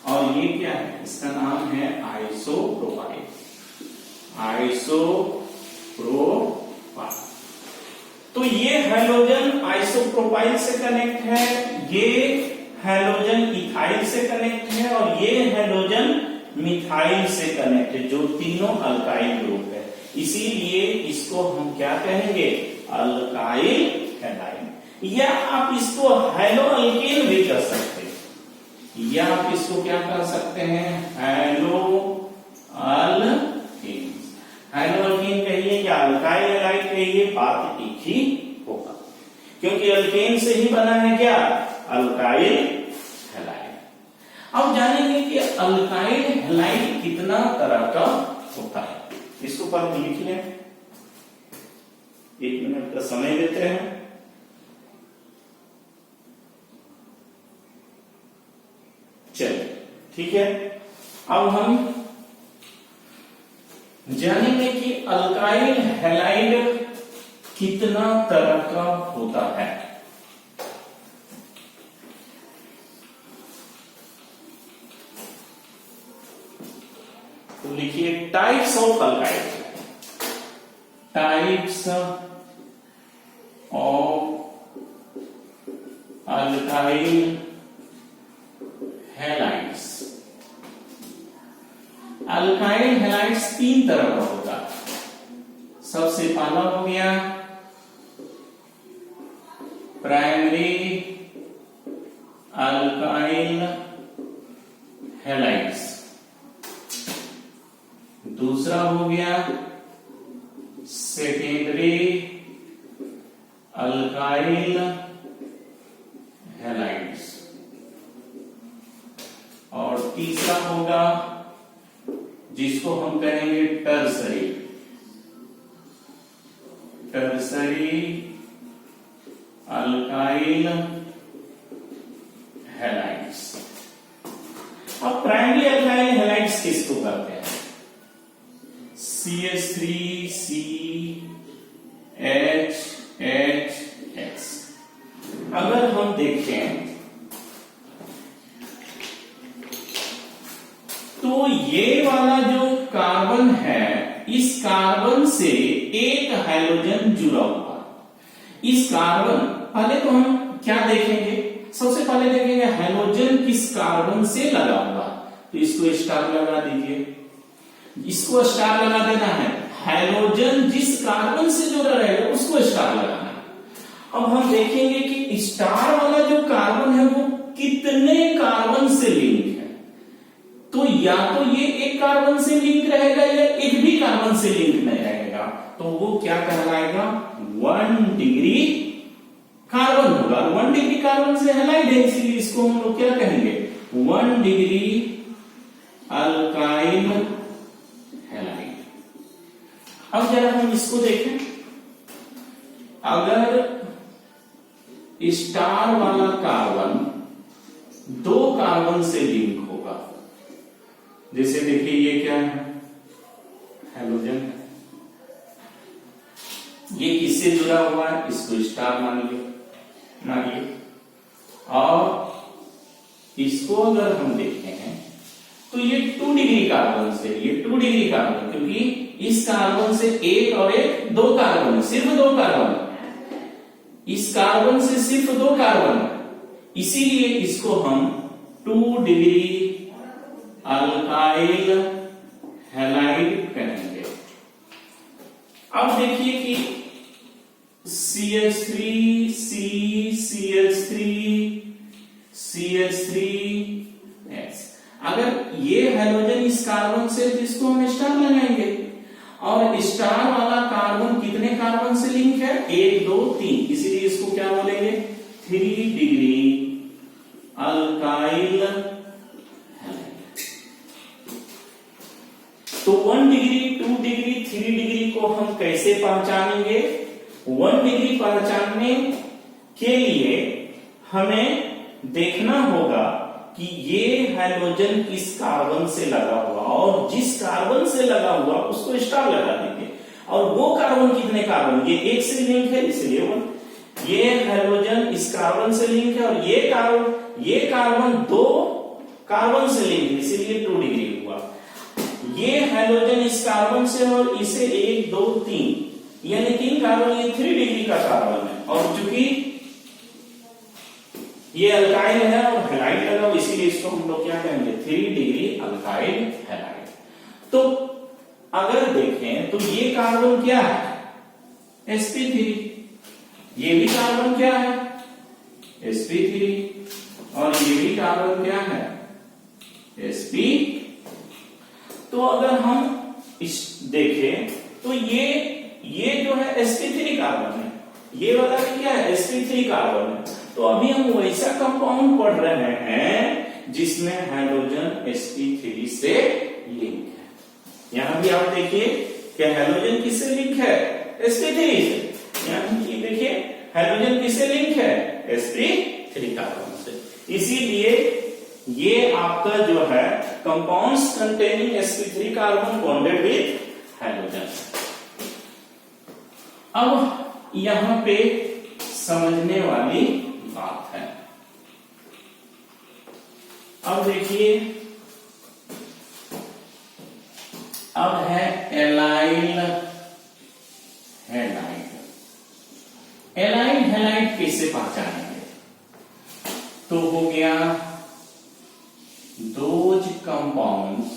और ये क्या है, इसका नाम है आइसोप्रोपाइल, तो ये हाइड्रोजन आइसोप्रोपाइल से कनेक्ट है, ये हाइड्रोजन इथाइल से कनेक्ट है, और ये हाइड्रोजन मिथाइल से कनेक्ट है, जो तीनों अल्काइल ग्रुप है, इसीलिए इसको हम क्या कहेंगे, अल्काइल हैलाइड। या आप इसको हैलो अल्केन भी कर सकते हैं, या आप इसको क्या कर सकते हैं, हैलो अल्केन। हैलो अल्केन कहिए या अल्काइल हैलाइड कहिए, बात एक ही होगा, क्योंकि अल्केन से ही बना है क्या, अल्काइल हैलाइड। अब जानेंगे कि अल्काइल हैलाइड कितना तरह का होता है। इसको पर लिख लें, 1 मिनट का समय देते हैं। चलिए ठीक है, अब हम जानेंगे कि अल्काइल हैलाइड कितना तरह का होता है। तो लिखिए types of alkyl, types of alkyl halides. Alkyl halides 3 तरह का होता है। सबसे पहला हो गया प्राइमरी अल्काइल हैलाइड्स, दूसरा हो गया सेकेंडरी अल्काइल हैलाइड्स, और तीसरा होगा जिसको हम कहेंगे टर्सरी अल्काइल हैलाइड्स। अब प्राइमरी अल्काइल हैलाइड्स किसको कहते हैं, CH3CHHX। अगर हम देखें तो ये वाला जो कार्बन है, इस कार्बन से एक हाइड्रोजन जुड़ा हुआ। इस कार्बन, पहले तो हम क्या देखेंगे, सबसे पहले देखेंगे हाइड्रोजन किस कार्बन से लगा हुआ, तो इसको स्टार लगा दीजिए, इसको स्टार लगा देना है। हाइड्रोजन जिस कार्बन से जुड़ा रहेगा उसको स्टार लगाना है। अब हम देखेंगे कि स्टार वाला जो कार्बन है वो कितने कार्बन से लिंक है, तो या तो ये एक कार्बन से लिंक रहेगा या एक भी कार्बन से लिंक नहीं रहेगा, तो वो क्या कहलाएगा, 1 डिग्री कार्बन होगा। 1 डिग्री कार्बन से हैलाइड है, इसीलिए इसको हम लोग क्या कहेंगे, 1 डिग्री अल्काइल हैलाइड। अब जरा हम इसको देखें, अगर स्टार वाला कार्बन 2 कार्बन से लिंक होगा, जैसे देखिए ये क्या है, हाइड्रोजन है, ये किससे जुड़ा हुआ है, इसको स्टार मानिए, और इसको अगर हम देखते हैं तो ये 2 डिग्री कार्बन से, ये 2 डिग्री कार्बन, क्योंकि इस कार्बन से एक और एक 2 कार्बन, सिर्फ 2 कार्बन, इस कार्बन से सिर्फ 2 कार्बन, इसीलिए इसको हम 2 डिग्री अल्काइल हैलाइड कहेंगे। अब देखिए कि CH3 C CH3 CH3S, अगर ये हाइड्रोजन इस कार्बन से, जिसको हम स्टार लगाएंगे, और स्टार वाला कार्बन कितने कार्बन से लिंक है, 1 2 3, इसीलिए इसको क्या बोलेंगे, 3 डिग्री अल्काइल हैलाइड। तो 1 डिग्री, 2 डिग्री, 3 डिग्री को हम कैसे पहचानेंगे, 1 डिग्री पहचानने के लिए हमें देखना होगा कि ये हाइड्रोजन किस कार्बन से लगा हुआ, और जिस कार्बन से लगा हुआ उसको स्टार लगा देंगे, और वो कार्बन कितने कार्बन, ये एक से लिंक है इसलिए 1, ये हाइड्रोजन इस कार्बन से लिंक है, और ये कार्बन 2 कार्बन से लिंक है, इसीलिए 2 डिग्री हुआ। ये हाइड्रोजन इस कार्बन से, और इसे 1 2 3, यानी 3 कार्बन, ये 3 डिग्री का कार्बन है, और चूंकि ये अल्काइल है और हैलाइड लगा, इसीलिए इसको हम लोग क्या कहेंगे, 3 डिग्री अल्काइल हैलाइड। तो अगर देखें तो ये कार्बन क्या है, sp3, ये भी कार्बन क्या है, sp3, और ये भी कार्बन क्या है, sp। तो अगर हम इस देखें तो ये जो है sp3 कार्बन है, ये वाला भी क्या है, sp3 कार्बन है। तो अभी हम वैसा कंपाउंड पढ़ रहे हैं जिसमें हाइड्रोजन sp3 से लिंक है। यहां भी आप देखिए कि हाइड्रोजन किससे लिंक है, sp3 से। यहां देखिए हाइड्रोजन किससे लिंक है, sp3 कार्बन से। इसीलिए ये आपका जो है compounds containing sp3 carbon bonded with hydrogen. अब यहां पे समझने वाली बात है, अब देखिए, अब है एलाइल हैलाइड। एलाइल हैलाइड कैसे पहचानेंगे, तो हो गया those compounds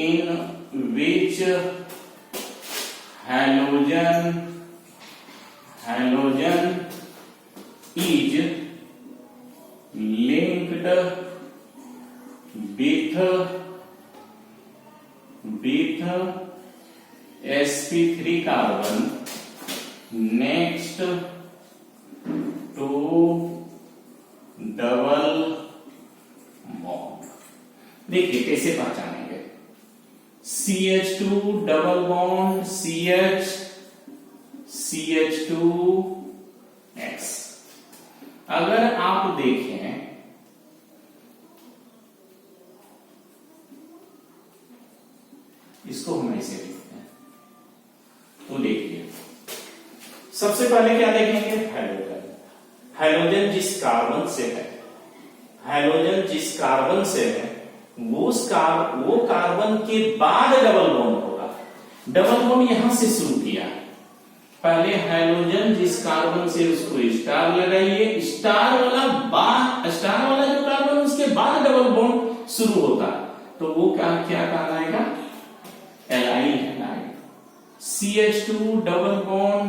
in which halogen is linked with sp3 carbon next to double bond. देखिए कैसे पहचानेंगे, CH2 डबल बॉन्ड CH2X। अगर आप देखें इसको हम ऐसे लिखते हैं, तो देखिए सबसे पहले क्या देखेंगे, हाइड्रोजन। हाइड्रोजन जिस कार्बन से है, हाइड्रोजन जिस कार्बन से है वो कार्बन के बाद डबल बॉन्ड होगा। डबल बॉन्ड यहां से शुरू किया, पहले हाइड्रोजन जिस कार्बन से उसको स्टार लगाइए, स्टार वाला जो कार्बन उसके बाद डबल बॉन्ड शुरू होता है, तो वो क्या कहलाएगा, allyl halide. CH2 double bond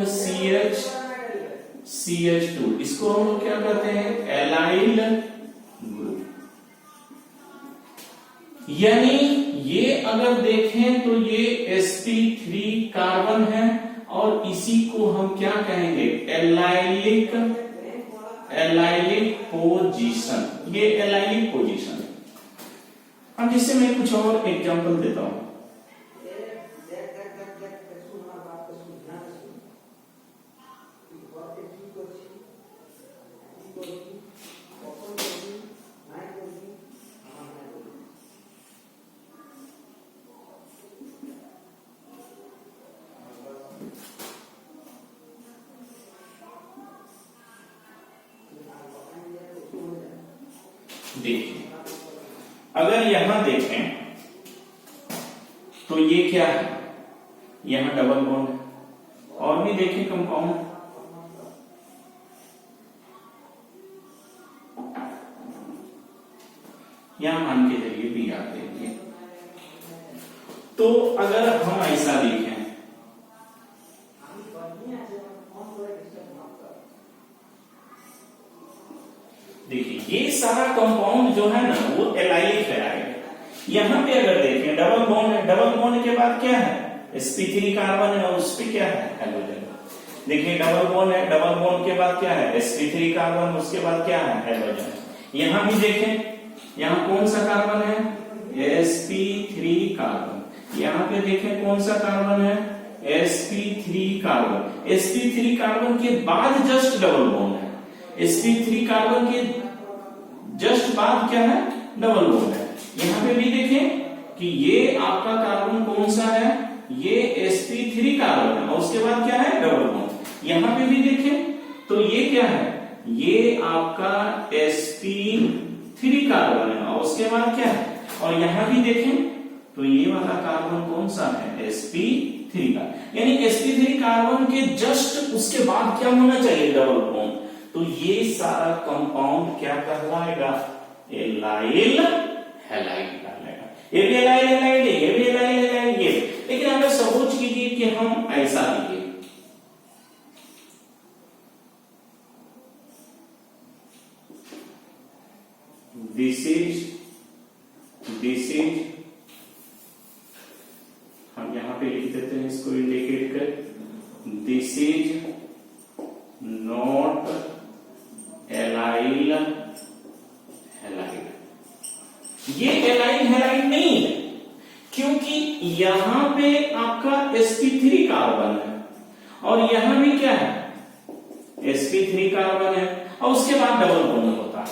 CH2, इसको हम लोग क्या कहते हैं, एलाइल ग्रुप। यानी ये अगर देखें तो ये sp3 कार्बन है और इसी को हम क्या कहेंगे, एलाइलिक पोजीशन, ये एलाइलिक पोजीशन। अब जिससे मैं कुछ और एग्जांपल देता हूं, देखिए अगर यहां देखें तो ये क्या है, यहां डबल बॉन्ड है, और भी देखें कंपाउंड, यहां मान के चलिए बी आते हैं। तो अगर हम ऐसा देखें, देखिए ये सारा कंपाउंड जो है ना वो एलाइलिक हैलाइड। यहां पे अगर देखें डबल बॉन्ड है, डबल बॉन्ड के बाद क्या है, sp3 कार्बन है और उस पे क्या है, हाइड्रोजन। देखिए डबल बॉन्ड है, डबल बॉन्ड के बाद क्या है, sp3 कार्बन, उसके बाद क्या है, हाइड्रोजन। यहां भी देखें, यहां कौन सा कार्बन है, sp3 कार्बन। यहां पे देखें कौन सा कार्बन है, sp3 कार्बन। sp3 कार्बन के बाद जस्ट डबल बॉन्ड है, sp3 कार्बन के जस्ट बाद क्या है, डबल बॉन्ड है। यहां पे भी देखें कि ये आपका कार्बन कौन सा है, ये sp3 कार्बन है और उसके बाद क्या है, डबल बॉन्ड। यहां पे भी देखें तो ये क्या है, ये आपका sp3 कार्बन है और उसके बाद क्या है, और यहां भी देखें तो ये वाला कार्बन कौन सा है, sp3 sp3 का, यानी sp3 कार्बन के जस्ट उसके बाद क्या होना चाहिए, डबल बॉन्ड। तो ये सारा कंपाउंड क्या कहलाएगा, एलाइल हैलाइड कहलाएगा। ये भी एलाइल हैलाइड है, ये भी एलाइल हैलाइड है। लेकिन अगर सपोज कीजिए कि हम ऐसा लिखे, दिस इज हम यहां पे लिख देते हैं, इसको इंडिकेट कर, this is not allyl halide. ये एलाइल हैलाइड नहीं है, क्योंकि यहां पे आपका sp3 कार्बन है और यहां भी क्या है, sp3 कार्बन है और उसके बाद डबल बॉन्ड होता है।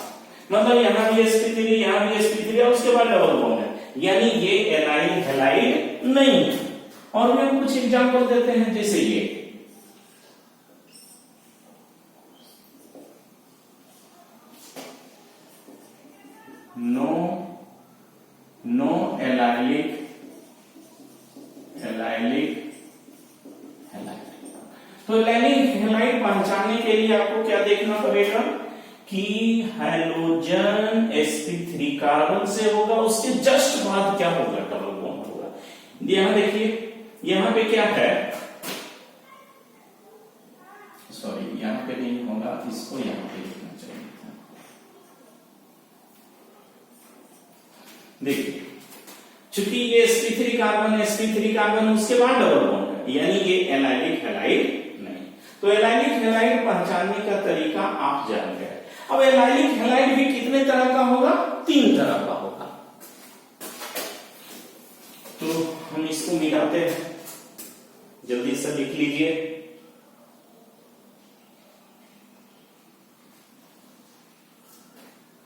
मतलब यहां भी sp3, यहां भी sp3 और उसके बाद डबल बॉन्ड है, यानी ये एलाइल हैलाइड नहीं है। और भी हम कुछ एग्जांपल देते हैं, जैसे ये नो एलाइलिक हैलाइड। तो एलाइलिक हैलाइड पहचानने के लिए आपको क्या देखना पड़ेगा कि हैलोजन sp3 कार्बन से होगा, उसके जस्ट बाद क्या होगा, डबल बॉन्ड होगा। यहां देखिए, यहां पे क्या है, सॉरी यहां पे नहीं होगा, इसको यहां पे लिखना चाहिए था। देखिए, चूंकि ये sp3 कार्बन उसके बाद डबल बॉन्ड है, यानी ये एलाइलिक हैलाइड नहीं। तो एलाइलिक हैलाइड पहचानने का तरीका आप जान गए। अब एलाइलिक हैलाइड भी कितने तरह का होगा, 3 तरह का होगा। तो हम इसको मिलाते हैं, जल्दी से लिख लीजिए।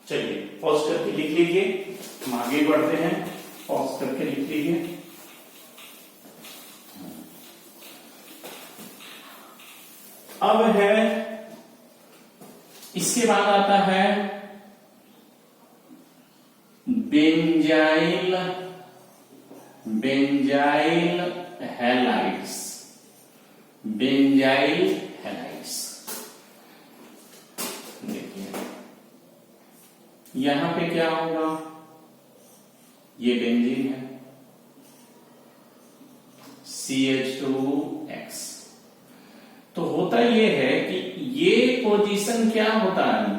चलिए पॉज करके लिख लीजिए, हम आगे बढ़ते हैं, पॉज करके लिख लीजिए। अब है, इसके बाद आता है बेंजाइल हैलाइड्स। बेंजाइल हैलाइड्स, देखिए यहां पे क्या होगा, ये बेंजीन है, CH2X। तो होता ये है कि ये पोजीशन क्या होता है,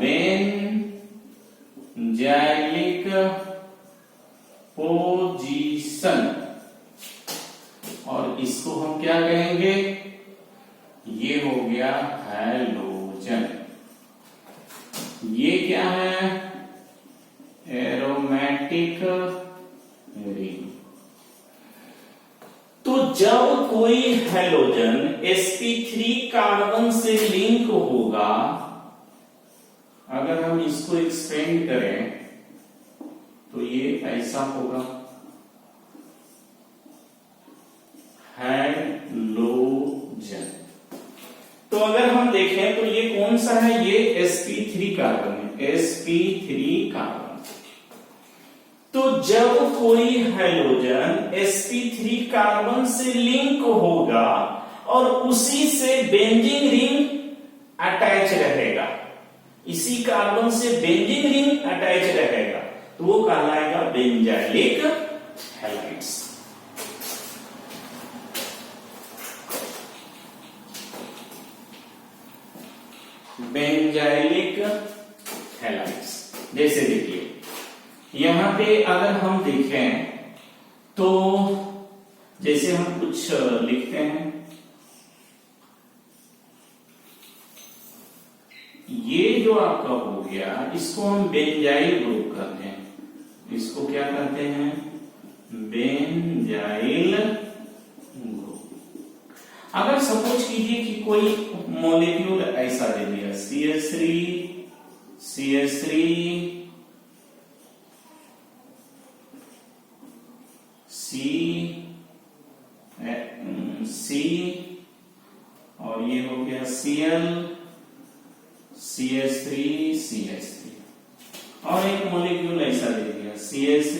बेंजाइलिक पोजीशन, और इसको हम क्या कहेंगे, ये हो गया हैलोजन। ये क्या है, एरोमेटिक रिंग। तो जब कोई हैलोजन sp3 कार्बन से लिंक होगा, अगर हम इसको एक्सपेंड करें तो ये ऐसा होगा, हैलोजन। तो अगर हम देखें तो ये कौन सा है, ये sp3 कार्बन है, sp3 कार्बन। तो जब कोई हैलोजन sp3 कार्बन से लिंक होगा और उसी से बेंजीन रिंग अटैच रहेगा, इसी कार्बन से बेंजीन रिंग अटैच रहेगा, तो वो कहलाएगा बेंजाइलिक हैलाइड्स। बेंजाइलिक हैलाइड्स, जैसे देखिए यहां पे अगर हम देखें तो जैसे हम कुछ लिखते हैं, ये जो आपका हो गया, इसको हम बेंजाइल ग्रुप कहते हैं। इसको क्या कहते हैं, बेंजाइल ग्रुप। अगर सपोज कीजिए कि कोई मॉलिक्यूल ऐसा दे दिया, CH3 C और ये हो गया Cl CH3 और एक मॉलिक्यूल ऐसा दे दिया CH3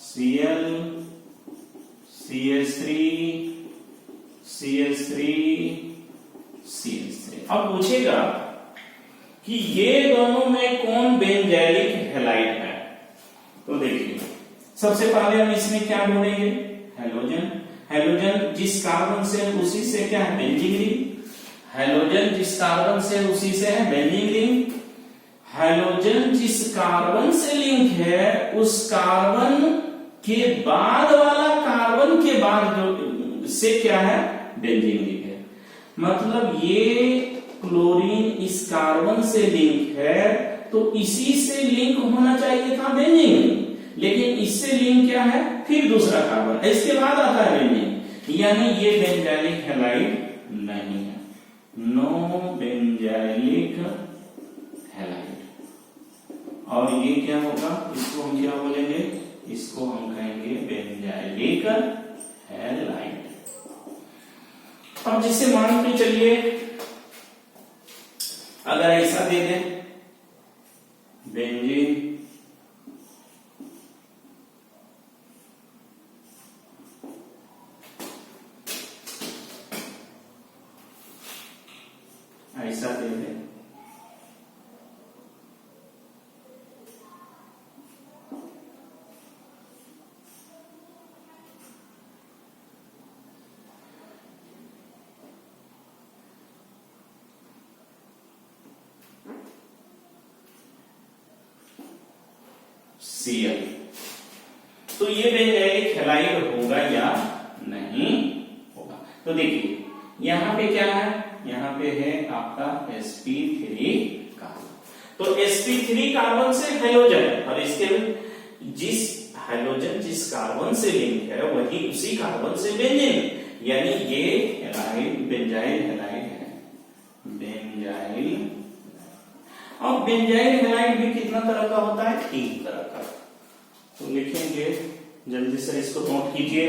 C Cl CH3 CH3 CH3। अब पूछेगा कि ये दोनों में कौन बेंजाइलिक हैलाइड है। तो देखिए सबसे पहले हम इसमें क्या ढूंढेंगे, हैलोजन। हैलोजन जिस कार्बन से उसी से क्या है, बेंजीन रिंग। हैलोजन जिस कार्बन से उसी से है बेंजीन रिंग। हैलोजन जिस कार्बन से लिंक है उस कार्बन के बाद वाला कार्बन के बाद जो से क्या है, बेंजीन रिंग है। मतलब ये क्लोरीन इस कार्बन से लिंक है तो इसी से लिंक होना चाहिए था बेंजीन, लेकिन इससे लिंक क्या है, फिर दूसरा कार्बन, इसके बाद आता है बेंजीन, यानी ये बेंजाइलिक हैलाइड नहीं है, नो बेंजाइलिक हैलाइड। और ये क्या होगा, इसको हम क्या बोलेंगे, इसको हम कहेंगे बेंजाइलिक हैलाइड। अब जिसे मान के चलिए अगर ऐसा दे दें बेंजीन ऐसा दे दें, Cl, तो ये बेंजाइलिक हैलाइड होगा या नहीं होगा। तो देखिए यहां पे क्या है, यहां पे है आपका sp3 कार्बन। तो sp3 कार्बन से हैलोजन, और इसके जिस हैलोजन जिस कार्बन से लिंक है वही उसी कार्बन से बेंजीन, यानी ये हैलाइड बेंजाइल हैलाइड है, बेंजाइल। अब बेंजाइल हैलाइड भी कितना तरह का होता है, 3 तरह का। तो लिखेंगे जल्दी से, इसको नोट कीजिए।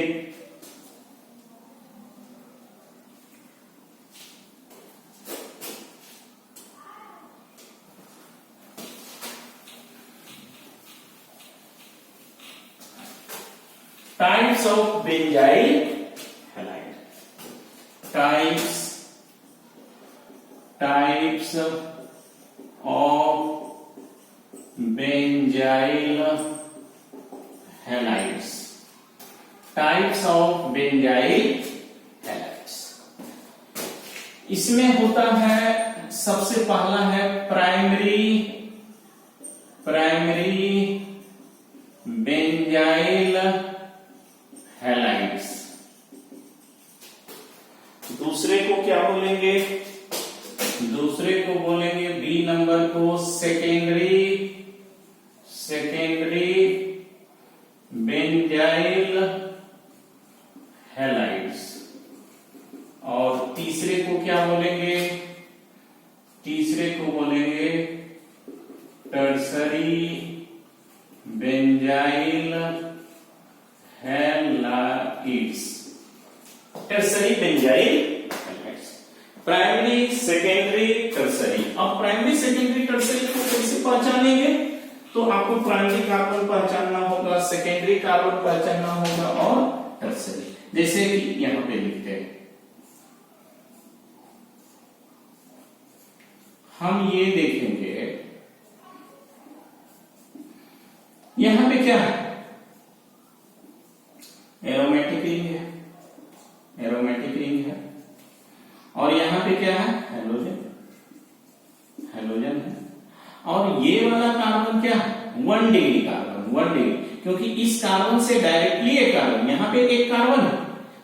Types of benzyl halide, types of benzyl halides, types of benzyl halides. इसमें होता है, सबसे पहला है प्राइमरी बेंजाइल हैलाइड्स। दूसरे को क्या बोलेंगे, दूसरे को बोलेंगे बी नंबर को सेकेंडरी बेंजाइल हैलाइड्स। और तीसरे को क्या बोलेंगे, तीसरे को बोलेंगे tertiary benzyl halides. Tertiary benzyl halides, primary secondary tertiary. अब प्राइमरी सेकेंडरी टर्सरी को कैसे पहचानेंगे, तो आपको प्राइमरी कार्बन पहचानना होगा, सेकेंडरी कार्बन पहचानना होगा और टर्सरी। जैसे कि यहां पे लिखते हैं, हम ये देखेंगे यहां पे क्या है, एरोमेटिक रिंग है, एरोमेटिक रिंग है। और यहां पे क्या है, हैलोजन है। और ये वाला कार्बन क्या है, 1 डिग्री कार्बन, 1 डिग्री, क्योंकि इस कार्बन से डायरेक्टली एक कार्बन, यहां पे एक कार्बन है,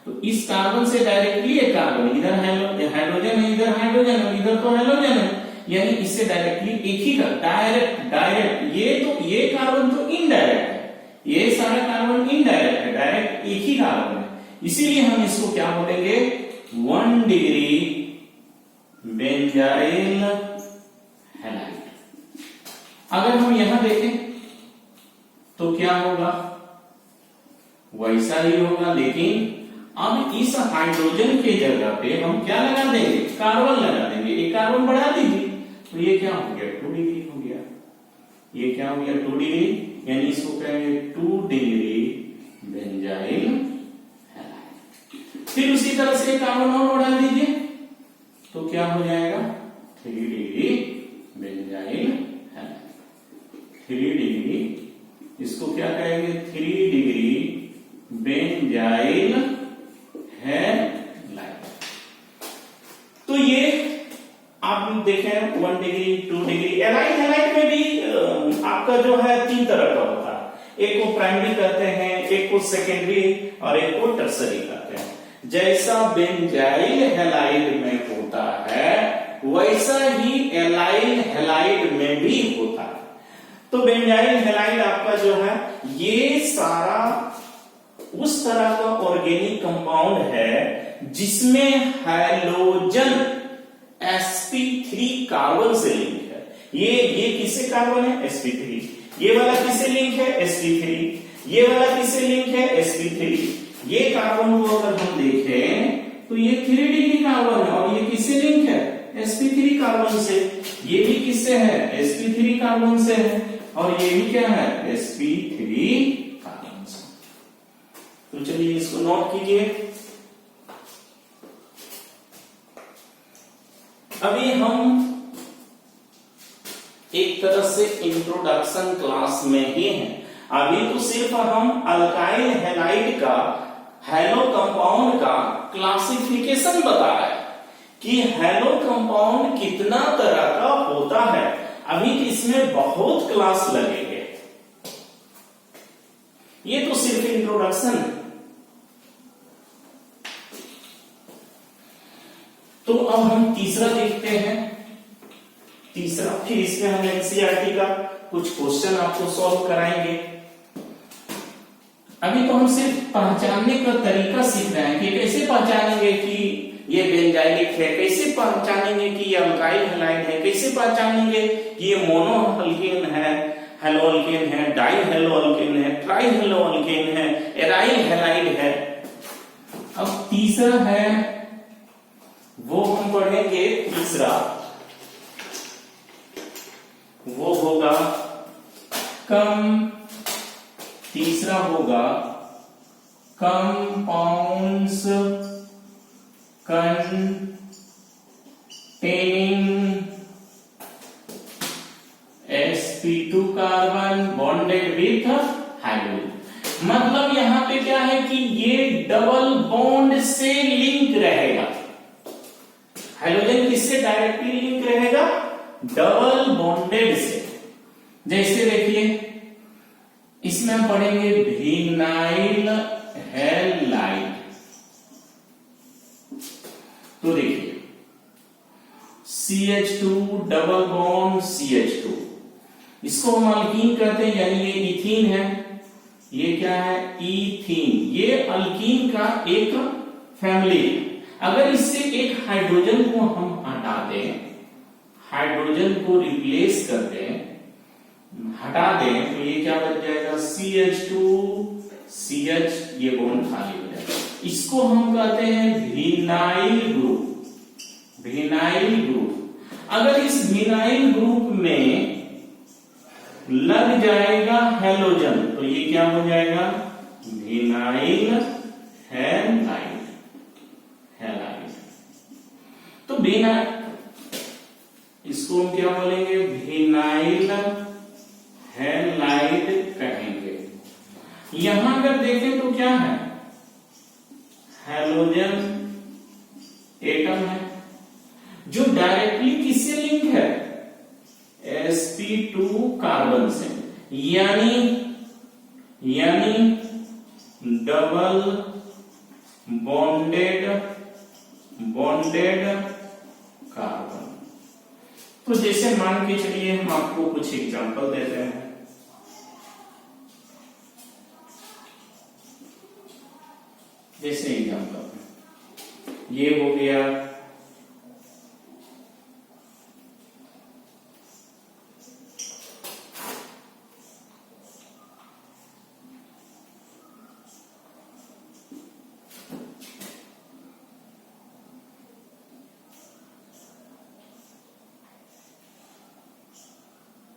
तो इस कार्बन से डायरेक्टली एक कार्बन, इधर हाइड्रोजन है, इधर हाइड्रोजन है, इधर तो हैलोजन है, यानी इससे डायरेक्टली एक ही का डायरेक्ट। ये कार्बन तो इनडायरेक्ट है, ये सारा कार्बन इनडायरेक्ट है, डायरेक्ट एक ही कार्बन है, इसीलिए हम इसको क्या बोलेंगे, 1 डिग्री बेंजाइल हैलाइड। अगर हम यहां देखें तो क्या होगा, वैसा ही होगा, लेकिन अब इस हाइड्रोजन के जगह पे हम क्या लगा देंगे, कार्बन लगा देंगे, एक कार्बन बढ़ा दीजिए, तो ये क्या हो गया, 2 डिग्री हो गया। ये क्या हो गया, 2 डिग्री, यानी इसको कहेंगे 2 डिग्री बेंजाइल हैलाइड। फिर उसी तरह से कार्बन और बढ़ा दीजिए तो क्या हो जाएगा 3 डिग्री बेंजाइल हैलाइड। 3 डिग्री, इसको क्या कहेंगे 3 डिग्री बेंजाइल हैलाइड। तो ये आप देखें 1 डिग्री 2 डिग्री। एलाइल हैलाइड में भी आपका जो है 3 तरह का होता है, एक को प्राइमरी कहते हैं, एक को सेकेंडरी और एक को टर्सरी कहते हैं। जैसा बेंजाइल हैलाइड में होता है वैसा ही एलाइल हैलाइड में भी होता है। तो बेंजाइल हैलाइड आपका जो है ये सारा उस तरह का ऑर्गेनिक कंपाउंड है जिसमें हैलोजन sp3 कार्बन से लिंक है। ये किससे कार्बन है sp3, ये वाला किससे लिंक है sp3, ये वाला किससे लिंक है sp3। ये कार्बन को अगर हम देखें तो ये 3 डिग्री कार्बन है और ये किससे लिंक है sp3 कार्बन से। ये भी किससे है sp3 कार्बन से है और ये भी क्या है sp3 कार्बन से। तो चलिए इसको नोट कीजिए। अभी हम एक तरह से इंट्रोडक्शन क्लास में ही हैं। अभी तो सिर्फ हम अल्काइल हैलाइड का हैलो कंपाउंड का क्लासिफिकेशन बता रहे हैं कि हैलो कंपाउंड कितना तरह का होता है। अभी इसमें बहुत क्लास लगेंगे, ये तो सिर्फ इंट्रोडक्शन है। तो अब हम तीसरा देखते हैं। तीसरा फिर इसमें हम एनसीईआरटी का कुछ क्वेश्चन आपको सॉल्व कराएंगे। अभी तो हम सिर्फ पहचानने का तरीका सीख रहे हैं कि कैसे पहचानेंगे कि ये बेंजाइलिक है, कैसे पहचानेंगे कि ये अल्काइल हैलाइड है, कैसे पहचानेंगे कि ये मोनो अल्केन है, हेलो अल्केन है, डाई हेलो अल्केन है, ट्राई हेलो अल्केन है, एराइल हैलाइड है। अब तीसरा है वो हम पढ़ेंगे। तीसरा वो होगा तीसरा होगा compounds containing sp2 carbon bonded with hydrogen. मतलब यहां पे क्या है कि ये डबल बॉन्ड से लिंक रहेगा। हाइड्रोजन किससे डायरेक्टली लिंक रहेगा डबल बॉन्डेड से। जैसे देखिए इसमें हम पढ़ेंगे विनाइल हैलाइड। तो देखिए CH2 डबल बॉन्ड CH2, इसको हम अल्कीन कहते हैं, यानी ये इथीन है, ये क्या है इथीन। ये अल्कीन का एक फैमिली है। अगर इससे एक हाइड्रोजन को हम हटा दें, हाइड्रोजन को रिप्लेस कर दें, हटा दें, तो ये क्या बच जाएगा CH2CH, ये बॉन्ड खाली हो जाएगा। इसको हम कहते हैं विनाइल ग्रुप। विनाइल ग्रुप, अगर इस विनाइल ग्रुप में लग जाएगा हैलोजन तो ये क्या हो जाएगा विनाइल हैलाइड। तो विनाइल, इसको हम क्या बोलेंगे विनाइल हैलाइड कहेंगे। यहां अगर देखें तो क्या है हैलोजन एटम है जो डायरेक्टली किससे लिंक है sp2 कार्बन से, यानी डबल बॉन्डेड कार्बन। तो जैसे मान के चलिए हम आपको कुछ एग्जांपल देते हैं। जैसे एग्जांपल ये हो गया